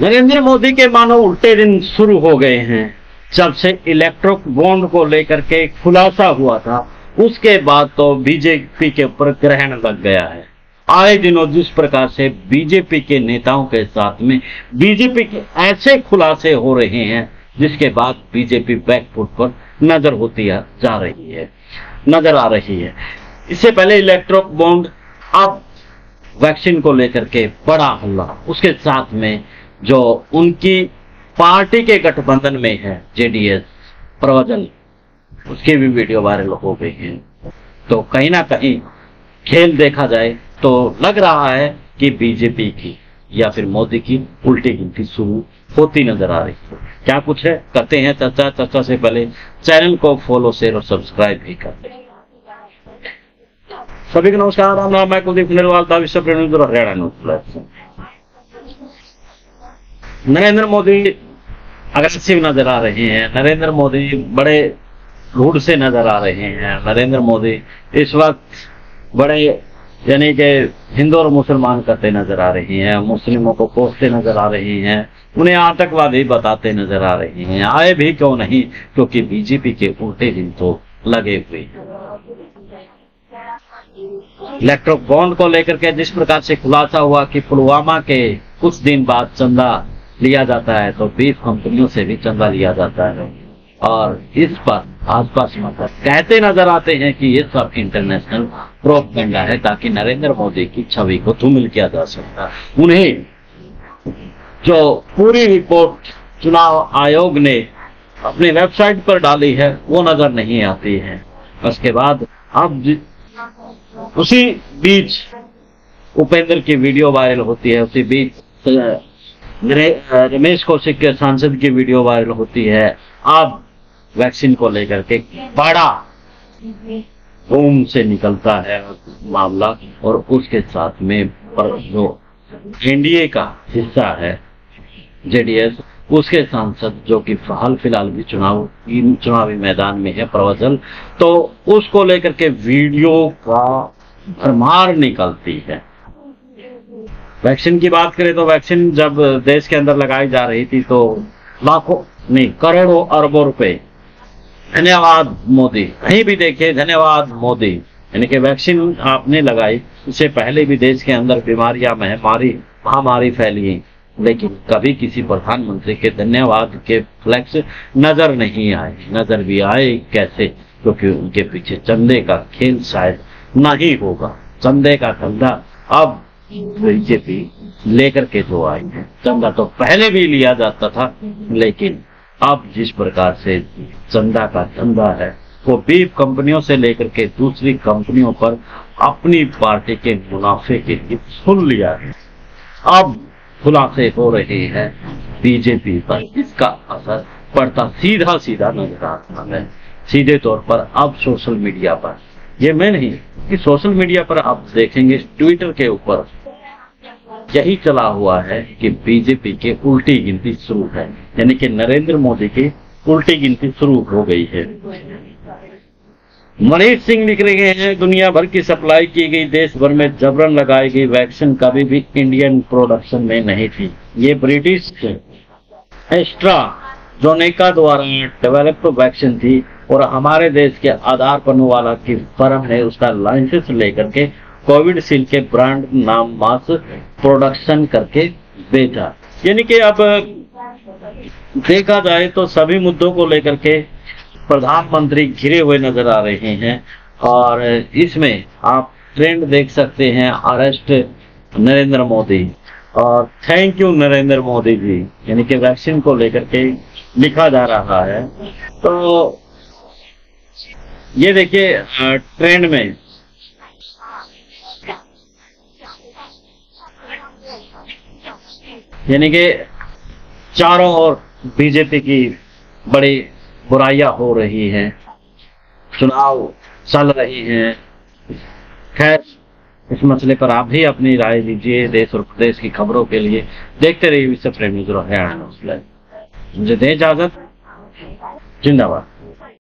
नरेंद्र मोदी के मानो उल्टे दिन शुरू हो गए हैं। जब से इलेक्ट्रिक बॉन्ड को लेकर के खुलासा हुआ था, उसके बाद तो बीजेपी के ऊपर ग्रहण लग गया है। आए दिनों जिस प्रकार से बीजेपी के नेताओं के साथ में बीजेपी के ऐसे खुलासे हो रहे हैं, जिसके बाद बीजेपी बैकफुट पर नजर आ रही है। इससे पहले इलेक्ट्रिक बॉन्ड, अब वैक्सीन को लेकर के बड़ा हल्ला, उसके साथ में जो उनकी पार्टी के गठबंधन में है जेडीएस प्रवचन, उसकी भी वीडियो वायरल हो गई है। तो कहीं ना कहीं खेल देखा जाए तो लग रहा है कि बीजेपी की या फिर मोदी की उल्टी गिनती शुरू होती नजर आ रही है। क्या कुछ है, करते हैं चर्चा से पहले चैनल को फॉलो, शेयर और सब्सक्राइब भी कर दें। सभी को नमस्कार, राम राम। मैं कुलदीप खंडेलवाल, विश्व प्रेमी हरियाणा न्यूज़। नरेंद्र मोदी अग्रेसिव नजर आ रहे हैं। नरेंद्र मोदी बड़े रूड से नजर आ रहे हैं। नरेंद्र मोदी इस वक्त बड़े यानी कि हिंदू और मुसलमान करते नजर आ रही हैं, मुस्लिमों को कोसते नजर आ रही हैं, उन्हें आतंकवादी बताते नजर आ रही हैं। आए भी क्यों नहीं, क्योंकि बीजेपी के उल्टे दिन तो लगे हुए हैं। इलेक्ट्रिक बॉन्ड को लेकर के जिस प्रकार से खुलासा हुआ कि पुलवामा के कुछ दिन बाद चंदा लिया जाता है, तो बीफ कंपनियों से भी चंदा लिया जाता है, और इस पर आसपास मतलब कहते नजर आते हैं कि ये सब इंटरनेशनल प्रोपेगेंडा है, ताकि नरेंद्र मोदी की छवि को धूमिल किया जा सकता। उन्हें जो पूरी रिपोर्ट चुनाव आयोग ने अपनी वेबसाइट पर डाली है वो नजर नहीं आती है। उसके बाद अब उसी बीच उपेंद्र की वीडियो वायरल होती है, उसी बीच रमेश कौशिक के सांसद की वीडियो वायरल होती है। अब वैक्सीन को लेकर के बड़ा बूम से निकलता है मामला, और उसके साथ में जो एनडीए का हिस्सा है जेडीएस, उसके सांसद जो कि हाल फिलहाल भी चुनावी मैदान में है प्रवचन, तो उसको लेकर के वीडियो का भरमार निकलती है। वैक्सीन की बात करें तो वैक्सीन जब देश के अंदर लगाई जा रही थी तो लाखों नहीं करोड़ों अरबों रुपए, धन्यवाद मोदी, कहीं भी देखिए धन्यवाद मोदी, यानी कि वैक्सीन आपने लगाई। इससे पहले भी देश के अंदर बीमारियां महामारी फैली, लेकिन कभी किसी प्रधानमंत्री के धन्यवाद के फ्लैक्स नजर नहीं आए। नजर भी आए कैसे, क्योंकि उनके पीछे चंदे का खेल शायद नहीं होगा। चंदे का धंधा अब बीजेपी लेकर के जो आई है, चंदा तो पहले भी लिया जाता था, लेकिन अब जिस प्रकार से चंदा का धंधा है वो बीफ कंपनियों से लेकर के दूसरी कंपनियों पर अपनी पार्टी के मुनाफे के लिए सुन लिया है। अब खुलासे हो रहे हैं बीजेपी पर, इसका असर पड़ता सीधा नजर आ रहा है। सीधे तौर पर अब सोशल मीडिया पर, ये मैं नहीं कि सोशल मीडिया पर आप देखेंगे ट्विटर के ऊपर यही चला हुआ है कि बीजेपी के उल्टी गिनती शुरू है, यानी कि नरेंद्र मोदी की उल्टी गिनती शुरू हो गई है। मनीष सिंह लिख रहे हैं, दुनिया भर की सप्लाई की गई देश भर में जबरन लगाई गई वैक्सीन कभी भी इंडियन प्रोडक्शन में नहीं थी। ये ब्रिटिश एस्ट्राजेनेका द्वारा डेवलप्ड वैक्सीन थी, और हमारे देश के आधार पनवाला की फर्म ने उसका लाइसेंस लेकर के कोविडशील्ड के ब्रांड नाम मास प्रोडक्शन करके बेचा। यानी कि अब देखा जाए तो सभी मुद्दों को लेकर के प्रधानमंत्री घिरे हुए नजर आ रहे हैं, और इसमें आप ट्रेंड देख सकते हैं, अरेस्ट नरेंद्र मोदी और थैंक यू नरेंद्र मोदी जी, यानी कि वैक्सीन को लेकर के लिखा जा रहा है। तो ये देखिए ट्रेंड में यानी कि चारों ओर बीजेपी की बड़ी बुराइयां हो रही हैं, चुनाव चल रही हैं। खैर, इस मसले पर आप भी अपनी राय दीजिए। देश और प्रदेश की खबरों के लिए देखते रहिए विश्व प्रेमी हरियाणा न्यूज़। मुझे दें इजाजत, जिंदाबाद।